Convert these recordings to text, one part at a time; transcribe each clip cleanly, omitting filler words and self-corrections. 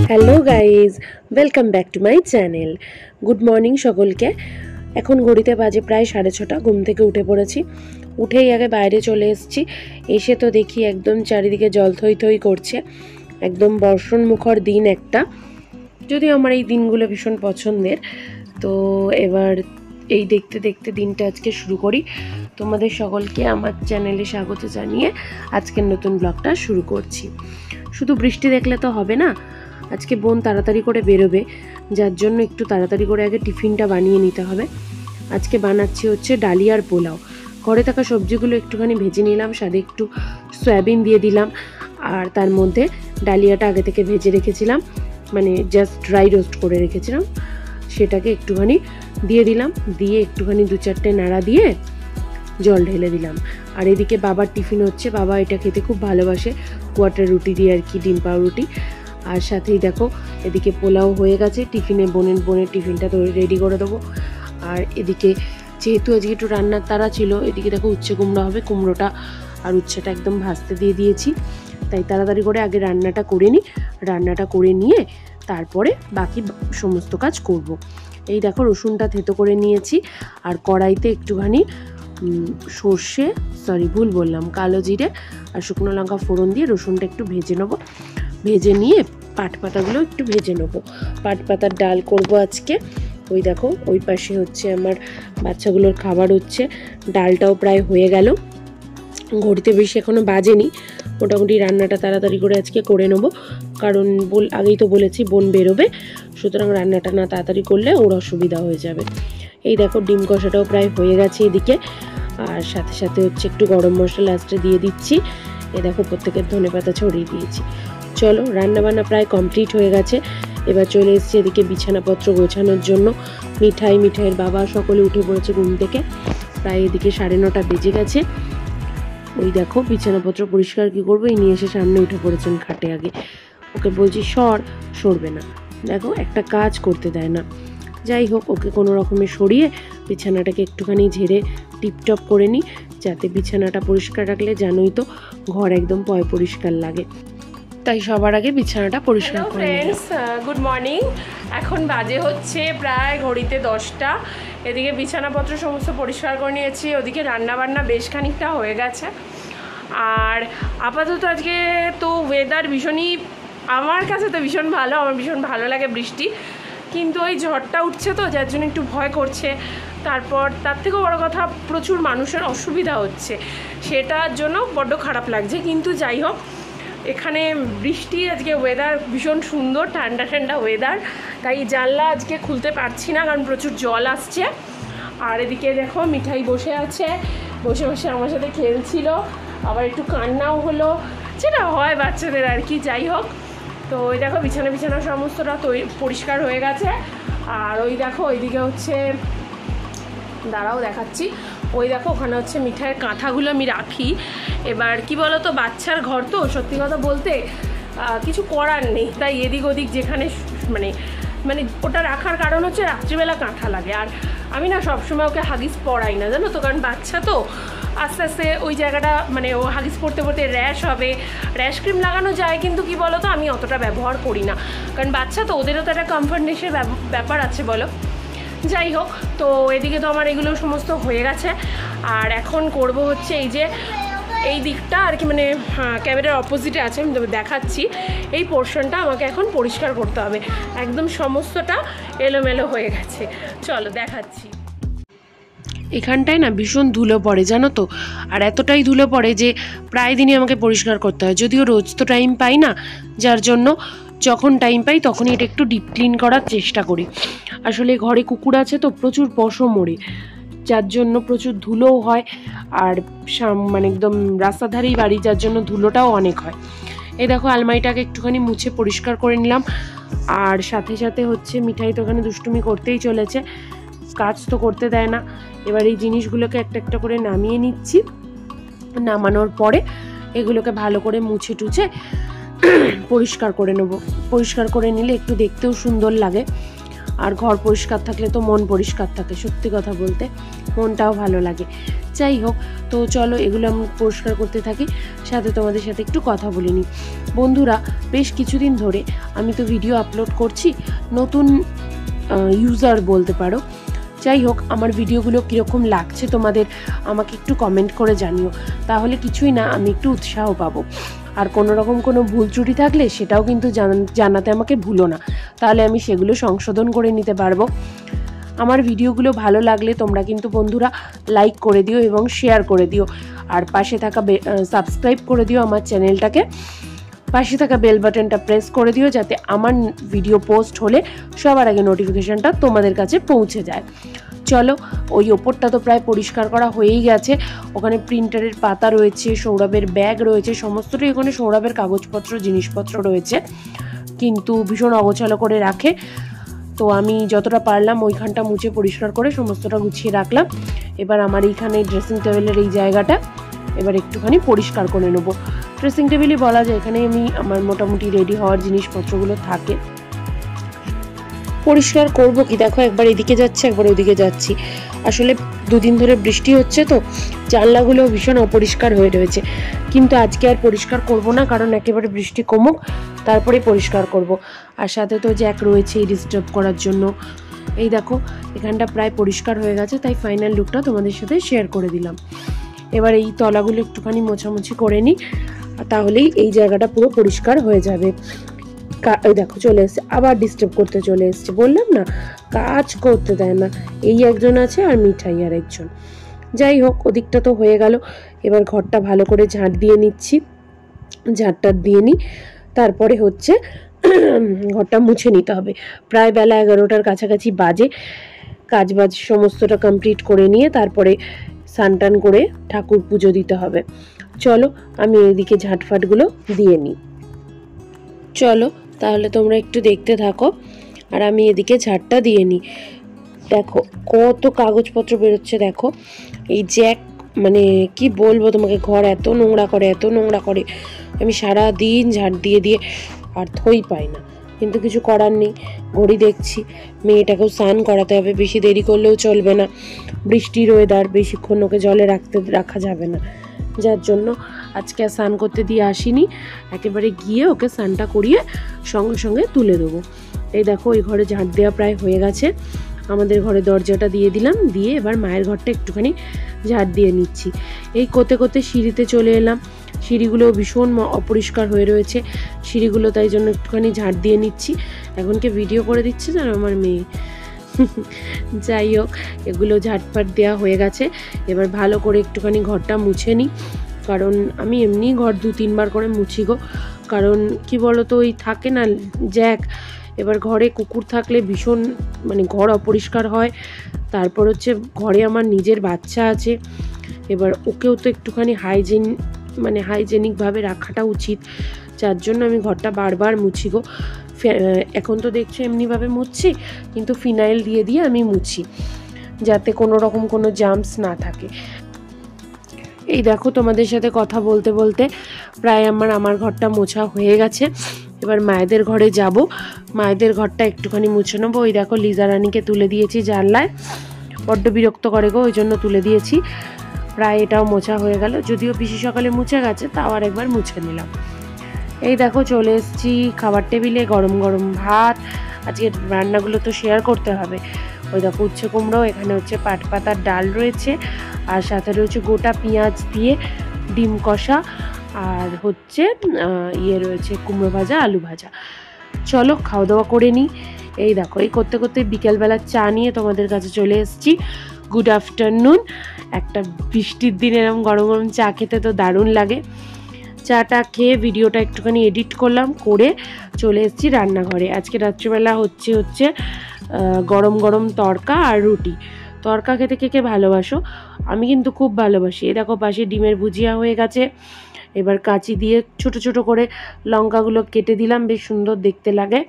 Hello guys, welcome back to my channel. Good morning সকলকে। এখন ঘড়িতে বাজে প্রায় 6:30। ঘুম থেকে উঠে পড়েছি। উঠেই আগে বাইরে চলে এসেছি। এসে তো দেখি একদম চারিদিকে জল থই থই করছে। একদম বর্ষণ মুখর দিন একটা, যদিও আমার এই দিনগুলো ভীষণ পছন্দের। তো এবার এই দেখতে দেখতে দিনটা আজকে শুরু করি। তোমাদের সকলকে আমার চ্যানেলে স্বাগত জানিয়ে আজকের নতুন ব্লগটা শুরু করছি। শুধু বৃষ্টি দেখলে তো হবে না, আজকে বোন তাড়াতাড়ি করে বেরোবে, যার জন্য একটু তাড়াতাড়ি করে আগে টিফিনটা বানিয়ে নিতে হবে। আজকে বানাচ্ছি হচ্ছে ডালিয়ার পোলাও। ঘরে থাকা সবজিগুলো একটুখানি ভেজে নিলাম, সাথে একটু সয়াবিন দিয়ে দিলাম, আর তার মধ্যে ডালিয়াটা আগে থেকে ভেজে রেখেছিলাম, মানে জাস্ট ড্রাই রোস্ট করে রেখেছিলাম, সেটাকে একটুখানি দিয়ে দিলাম। দিয়ে একটুখানি 2-4টে নাড়া দিয়ে জল ঢেলে দিলাম। আর এদিকে বাবার টিফিন হচ্ছে। বাবা এটা খেতে খুব ভালোবাসে, কোয়াটার রুটি দিয়ে আর কি, ডিম পাউরুটি। আর সাথেই দেখো এদিকে পোলাও হয়ে গেছে। বোনের টিফিনটা তো রেডি করে দেবো। আর এদিকে যেহেতু আজকে একটু রান্নার তাড়া ছিল, এদিকে দেখো উচ্ছে কুমড়ো হবে, কুমড়োটা আর উচ্ছেটা একদম ভাজতে দিয়ে দিয়েছি। তাই তাড়াতাড়ি করে আগে রান্নাটা করে নিই। রান্নাটা করে নিয়ে তারপরে বাকি সমস্ত কাজ করব। এই দেখো রসুনটা থেতো করে নিয়েছি, আর কড়াইতে একটুখানি কালো জিরে আর শুকনো লঙ্কা ফোড়ন দিয়ে রসুনটা একটু ভেজে নেবো। ভেজে নিয়ে পাট পাতাগুলো একটু ভেজে নেবো। পাট পাতার ডাল করব আজকে। ওই দেখো ওই পাশে হচ্ছে আমার বাচ্চাগুলোর খাবার হচ্ছে। ডালটাও প্রায় হয়ে গেল, ঘড়িতে বেশি এখনও বাজেনি। মোটামুটি রান্নাটা তাড়াতাড়ি করে আজকে করে নেবো, কারণ আগেই তো বলেছি বোন বেরোবে, সুতরাং রান্নাটা না তাড়াতাড়ি করলে ওর অসুবিধা হয়ে যাবে। এই দেখো ডিম কষাটাও প্রায় হয়ে গেছে এদিকে। আর সাথে সাথে হচ্ছে একটু গরম মশলা লাস্টে দিয়ে দিচ্ছি। এই দেখো প্রত্যেকের ধনেপাতা ছড়িয়ে দিয়েছি। চলো, রান্নাবান্না প্রায় কমপ্লিট হয়ে গেছে। এবার চলে এসেছি এদিকে বিছানাপত্র গোছানোর জন্য। মিঠাইয়ের বাবা সকলে উঠে পড়েছে ঘুম থেকে। প্রায় এদিকে 9:30 বেজে গেছে। ওই দেখো বিছানাপত্র পরিষ্কার কি করবো, এই নিয়ে এসে সামনে উঠে পড়েছেন খাটে। আগে ওকে বলছি সরবে না, দেখো একটা কাজ করতে দেয় না। যাই হোক, ওকে কোনো রকমে সরিয়ে বিছানাটাকে একটুখানি ঝেড়ে টিপটপ করে নিই, যাতে বিছানাটা পরিষ্কার রাখলে জানোই তো ঘর একদম পরিষ্কার লাগে। তাই সবার আগে বিছানাটা পরিষ্কার করে নিই। Friends, good morning. এখন বাজে হচ্ছে প্রায় ঘড়িতে 10টা। এদিকে বিছানাপত্র সমস্ত পরিষ্কার করে নিয়েছি, ওদিকে রান্নাবান্না বেশ খানিকটা হয়ে গেছে। আর আপাতত আজকে তো ওয়েদার ভীষণই, আমার কাছে তো ভীষণ ভালো, আমার ভীষণ ভালো লাগে বৃষ্টি, কিন্তু ওই ঝড়টা উঠছে তো যার জন্য একটু ভয় করছে। তারপর তার থেকেও বড় কথা, প্রচুর মানুষের অসুবিধা হচ্ছে, সেটার জন্য বড্ড খারাপ লাগছে। কিন্তু যাই হোক, এখানে বৃষ্টি, আজকে ওয়েদার ভীষণ সুন্দর, ঠান্ডা ঠান্ডা ওয়েদার। তাই জানলা আজকে খুলতে পারছি না, কারণ প্রচুর জল আসছে। আর এদিকে দেখো মিঠাই বসে আছে, বসে বসে আমার সাথে খেলছিল, আবার একটু কান্নাও হলো, যেটা হয় বাচ্চাদের আর কি। যাই হোক, তো ওই দেখো বিছানা সমস্তটা পরিষ্কার হয়ে গেছে। আর ওই দেখো ওইদিকে হচ্ছে, দাঁড়াও দেখাচ্ছি, ওই দেখো ওখানে হচ্ছে মিঠাইয়ের কাঁথাগুলো আমি রাখি। এবার কি বলো তো, বাচ্চার ঘর তো, সত্যি কথা বলতে কিছু করার নেই। তাই এদিক ওদিক যেখানে মানে ওটা রাখার কারণ হচ্ছে রাত্রিবেলা কাঁথা লাগে। আর আমি না সবসময় ওকে হাগিস পরাই না, জানো তো, কারণ বাচ্চা তো আস্তে আস্তে ওই জায়গাটা, মানে ও হাগিস পড়তে পড়তে র্যাশ হবে। র্যাশ ক্রিম লাগানো যায়, কিন্তু কি বলো তো, আমি অতটা ব্যবহার করি না, কারণ বাচ্চা তো, ওদেরও তো একটা কমফর্টনেসের ব্যাপার আছে বলো। যাই হোক, তো এদিকে তো আমার এগুলো সমস্ত হয়ে গেছে। আর এখন করব হচ্ছে এই যে এই দিকটা আর কি, মানে ক্যামেরার অপোজিটে আছে, আমি তবে দেখাচ্ছি, এই পোর্শনটা আমাকে এখন পরিষ্কার করতে হবে। একদম সমস্তটা এলোমেলো হয়ে গেছে, চলো দেখাচ্ছি। এখানটায় না ভীষণ ধুলো পড়ে জানো তো, আর এতটাই ধুলো পড়ে যে প্রায় দিনই আমাকে পরিষ্কার করতে হয়। যদিও রোজ তো টাইম পাই না, যার জন্য যখন টাইম পাই তখনই এটা একটু ডিপ ক্লিন করার চেষ্টা করি। আসলে ঘরে কুকুর আছে তো, প্রচুর পশম ওড়ে, যার জন্য প্রচুর ধুলোও হয়। আর মানে একদম রাস্তার ধারেই বাড়ি, যার জন্য ধুলোটাও অনেক হয়। এই দেখো আলমারিটাকে একটুখানি মুছে পরিষ্কার করে নিলাম। আর সাথে সাথে হচ্ছে মিঠাই তো ওখানে দুষ্টুমি করতেই চলেছে, কাজ তো করতে দেয় না। এবার এই জিনিসগুলোকে একটা একটা করে নামিয়ে নিচ্ছি। নামানোর পরে এগুলোকে ভালো করে মুছে টুছে পরিষ্কার করে নেব। পরিষ্কার করে নিলে একটু দেখতেও সুন্দর লাগে। আর ঘর পরিষ্কার থাকলে তো মন পরিষ্কার থাকে, সত্যি কথা বলতে মনটাও ভালো লাগে। যাই হোক, তো চলো এগুলো আমি পরিষ্কার করতে থাকি, সাথে তোমাদের সাথে একটু কথা বলে নিই। বন্ধুরা, বেশ কিছুদিন ধরে আমি তো ভিডিও আপলোড করছি, নতুন ইউজার বলতে পারো। যাই হোক, আমার ভিডিওগুলো কীরকম লাগছে তোমাদের আমাকে একটু কমেন্ট করে জানিও, তাহলে কিছুই না আমি একটু উৎসাহ পাবো। আর কোনো রকম কোনো ভুল ত্রুটি থাকলে সেটাও কিন্তু জানাতে আমাকে ভুলো না, তাহলে আমি সেগুলো সংশোধন করে নিতে পারবো। আমার ভিডিওগুলো ভালো লাগলে তোমরা কিন্তু বন্ধুরা লাইক করে দিও এবং শেয়ার করে দিও, আর পাশে থাকা সাবস্ক্রাইব করে দিও আমার চ্যানেলটাকে, পাশে থাকা বেল বাটনটা প্রেস করে দিও, যাতে আমার ভিডিও পোস্ট হলে সবার আগে নোটিফিকেশানটা তোমাদের কাছে পৌঁছে যায়। চলো, ওই ওপরটা তো প্রায় পরিষ্কার করা হয়েই গেছে। ওখানে প্রিন্টারের পাতা রয়েছে, সৌরভের ব্যাগ রয়েছে, সমস্তটাই ওখানে সৌরভের কাগজপত্র জিনিসপত্র রয়েছে, কিন্তু ভীষণ অগোছালো করে রাখে। তো আমি যতটা পারলাম ওইখানটা মুছে পরিষ্কার করে সমস্তটা গুছিয়ে রাখলাম। এবার আমার এইখানে ড্রেসিং টেবিলের এই জায়গাটা এবার একটুখানি পরিষ্কার করে নেবো। ড্রেসিং টেবিলই বলা যায়, এখানে আমার মোটামুটি রেডি হওয়ার জিনিসপত্রগুলো থাকে। পরিষ্কার করবো কি, দেখো একবার এদিকে যাচ্ছে একবার ওদিকে যাচ্ছি। আসলে দুদিন ধরে বৃষ্টি হচ্ছে তো জানলাগুলো ভীষণ অপরিষ্কার হয়ে রয়েছে, কিন্তু আজকে আর পরিষ্কার করব না, কারণ একেবারে বৃষ্টি কমুক তারপরে পরিষ্কার করব। আর সাথে তো জ্যাক রয়েছে ডিস্টার্ব করার জন্য। এই দেখো এখানটা প্রায় পরিষ্কার হয়ে গেছে, তাই ফাইনাল লুকটা তোমাদের সাথে শেয়ার করে দিলাম। এবার এই তলাগুলো একটুখানি মোছামুছি করে নিই, তাহলেই এই জায়গাটা পুরো পরিষ্কার হয়ে যাবে। এই দেখো চলে এসছে, আবার ডিস্টার্ব করতে চলে এসছে, বললাম না কাজ করতে দেয় না। এই একজন আছে আর মিঠাই আর একজন। যাই হোক, ওদিকটা তো হয়ে গেল। এবার ঘরটা ভালো করে ঝাঁট দিয়ে নিচ্ছি, ঝাঁটটা দিয়ে নিই, তারপরে হচ্ছে ঘরটা মুছে নিতে হবে। প্রায় বেলা 11টার কাছাকাছি বাজে। কাজ বাজ সমস্তটা কমপ্লিট করে নিয়ে তারপরে স্নান টান করে ঠাকুর পুজো দিতে হবে। চলো আমি এইদিকে ঝাঁটফাটগুলো দিয়ে নিই। চলো তাহলে তোমরা একটু দেখতে থাকো, আর আমি এদিকে ঝাড়টা দিয়ে নিই। দেখো কত কাগজপত্র বেরোচ্ছে, দেখো এই জ্যাক, মানে কি বলবো তোমাকে, ঘর এত নোংরা করে এত নোংরা করে, আমি সারা দিন ঝাড় দিয়ে দিয়ে আর থই পাই না, কিন্তু কিছু করার নেই। ঘড়ি দেখছি, মেয়েটাকেও স্নান করাতে হবে, বেশি দেরি করলেও চলবে না। বৃষ্টির ওয়েদার, বেশিক্ষণ ওকে জলে রাখা যাবে না, যার জন্য আজকে আর স্নান করতে দিয়ে আসিনি, একেবারে গিয়ে ওকে স্নানটা করিয়ে সঙ্গে সঙ্গে তুলে দেবো। এই দেখো ওই ঘরে ঝাঁট দেওয়া প্রায় হয়ে গেছে, আমাদের ঘরে দরজাটা দিয়ে দিলাম, দিয়ে এবার মায়ের ঘরটা একটুখানি ঝাঁট দিয়ে নিচ্ছি। এই করতে করতে সিঁড়িতে চলে এলাম, সিঁড়িগুলো ভীষণ অপরিষ্কার হয়ে রয়েছে সিঁড়িগুলো, তাই জন্য একটুখানি ঝাঁট দিয়ে নিচ্ছি। এখনকে ভিডিও করে দিচ্ছে জানো আমার মেয়ে। যাই হোক, এগুলো ঝাঁটফাট দেওয়া হয়ে গেছে। এবার ভালো করে একটুখানি ঘরটা মুছে নিই, কারণ আমি এমনি ঘর 2-3 বার করে মুছি গো। কারণ কি বলো তো, ওই থাকে না জ্যাক, এবার ঘরে কুকুর থাকলে ভীষণ মানে ঘর অপরিষ্কার হয়। তারপর হচ্ছে ঘরে আমার নিজের বাচ্চা আছে, এবার ওকেও তো একটুখানি হাইজেনিকভাবে রাখাটা উচিত, যার জন্য আমি ঘরটা বারবার মুছি গো। এখন তো দেখছো এমনিভাবে মুছছি, কিন্তু ফিনাইল দিয়ে দিয়ে আমি মুছি, যাতে কোনো রকম কোনো জার্মস না থাকে। এই দেখো তোমাদের সাথে কথা বলতে বলতে প্রায় আমার ঘরটা মোছা হয়ে গেছে। এবার মায়েদের ঘরে যাব, মায়েদের ঘরটা একটুখানি মুছে নেবো। ওই দেখো লিজা রানীকে তুলে দিয়েছি জানলায়, বড্ড বিরক্ত করে গো, ওই জন্য তুলে দিয়েছি। প্রায় এটাও মোছা হয়ে গেল, যদিও বেশি সকালে মুছে গেছে, তাও আর একবার মুছে নিলাম। এই দেখো চলে এসেছি খাবার টেবিলে, গরম গরম ভাত। আজকে রান্নাগুলো তো শেয়ার করতে হবে। ওই দেখো উচ্ছে কুমড়ো, এখানে হচ্ছে পাট পাতার ডাল রয়েছে, আর সাথে রয়েছে গোটা পেঁয়াজ দিয়ে ডিম কষা, আর হচ্ছে রয়েছে কুমড়ো ভাজা, আলু ভাজা। চলো খাওয়া দাওয়া করে নিই। এই দেখো এই করতে করতে বিকেলবেলা চা নিয়ে তোমাদের কাছে চলে এসেছি। Good afternoon. একটা বৃষ্টির দিনে এরকম গরম গরম চা খেতে তো দারুণ লাগে। চাটা খেয়ে ভিডিওটা একটুখানি এডিট করলাম, করে চলে এসেছি রান্নাঘরে। আজকে রাত্রিবেলা হচ্ছে গরম গরম তড়কা আর রুটি। তড়কা খেতে কে কে ভালোবাসো? আমি কিন্তু খুব ভালোবাসি। এই দেখো পাশে ডিমের ভুজিয়া হয়ে গেছে। এবার কাঁচি দিয়ে ছোট ছোট করে লঙ্কাগুলো কেটে দিলাম, বেশ সুন্দর দেখতে লাগে।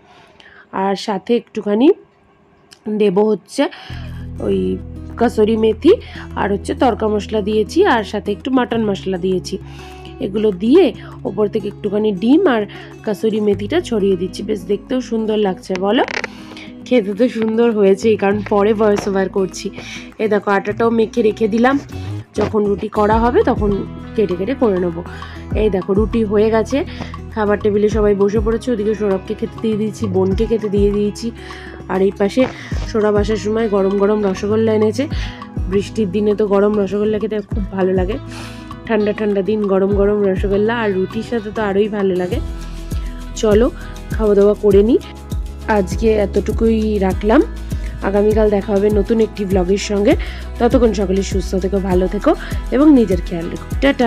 আর সাথে একটুখানি দেব হচ্ছে ওই কাসুরি মেথি, আর হচ্ছে তড়কা মশলা দিয়েছি, আর সাথে একটু মাটন মশলা দিয়েছি। এগুলো দিয়ে ওপর থেকে একটুখানি ডিম আর কাসুরি মেথিটা ছড়িয়ে দিচ্ছি, বেশ দেখতেও সুন্দর লাগছে বলো। খেতে তো সুন্দর হয়েছেই, কারণ পরে ভয়েস ওভার করছি। এই দেখো আটাটাও মেখে রেখে দিলাম, যখন রুটি করা হবে তখন কেটে কেটে করে নেবো। এই দেখো রুটি হয়ে গেছে, খাবার টেবিলে সবাই বসে পড়েছে। ওদিকে সৌরভকে খেতে দিয়ে দিয়েছি, বোনকে খেতে দিয়ে দিয়েছি। আর এই পাশে সৌরভ আসার সময় গরম গরম রসগোল্লা এনেছে। বৃষ্টির দিনে তো গরম রসগোল্লা খেতে খুব ভালো লাগে, ঠান্ডা ঠান্ডা দিন গরম গরম রসগোল্লা আর রুটির সাথে তো আরোই ভালো লাগে। চলো খাওয়া দাওয়া করে নিই, আজকে এতটুকুই রাখলাম। আগামীকাল দেখা হবে নতুন একটি ব্লগের সঙ্গে। ততক্ষণ সকলে সুস্থ থেকো, ভালো থেকো এবং নিজের খেয়াল রেখো। টাটা।